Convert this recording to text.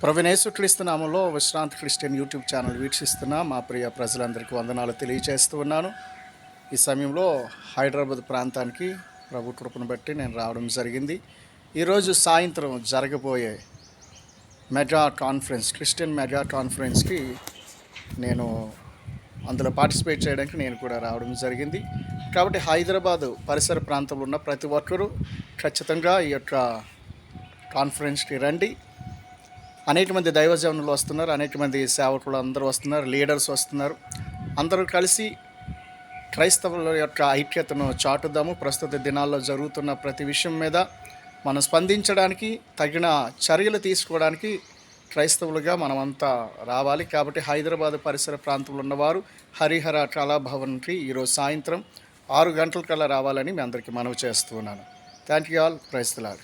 ప్రభువైన యేసుక్రీస్తు నామములో విశ్రాంతి క్రిస్టియన్ యూట్యూబ్ ఛానల్ వీక్షిస్తున్న మా ప్రియ ప్రజలందరికీ వందనాలు తెలియజేస్తూ ఉన్నాను. ఈ సమయంలో హైదరాబాద్ ప్రాంతానికి ప్రభు కృపను బట్టి నేను రావడం జరిగింది. ఈరోజు సాయంత్రం జరగబోయే మెగా కాన్ఫరెన్స్, క్రిస్టియన్ మెగా కాన్ఫరెన్స్కి నేను అందులో పార్టిసిపేట్ చేయడానికి నేను కూడా రావడం జరిగింది. కాబట్టి హైదరాబాదు పరిసర ప్రాంతంలో ఉన్న ప్రతి ఒక్కరూ ఖచ్చితంగా ఈ యొక్క కాన్ఫరెన్స్కి రండి. అనేక మంది దైవజనులు వస్తున్నారు, అనేక మంది సేవకులు అందరూ వస్తున్నారు, లీడర్స్ వస్తున్నారు. అందరూ కలిసి క్రైస్తవుల యొక్క ఐక్యతను చాటుదాము. ప్రస్తుత దినాల్లో జరుగుతున్న ప్రతి విషయం మీద మనం స్పందించడానికి, తగిన చర్యలు తీసుకోవడానికి క్రైస్తవులుగా మనమంతా రావాలి. కాబట్టి హైదరాబాద్ పరిసర ప్రాంతంలో ఉన్నవారు హరిహర కళాభవన్కి ఈరోజు సాయంత్రం 6 గంటలకల్లా రావాలని మీ అందరికీ మనవి చేస్తూ ఉన్నాను. Thank you all. Praise the lord.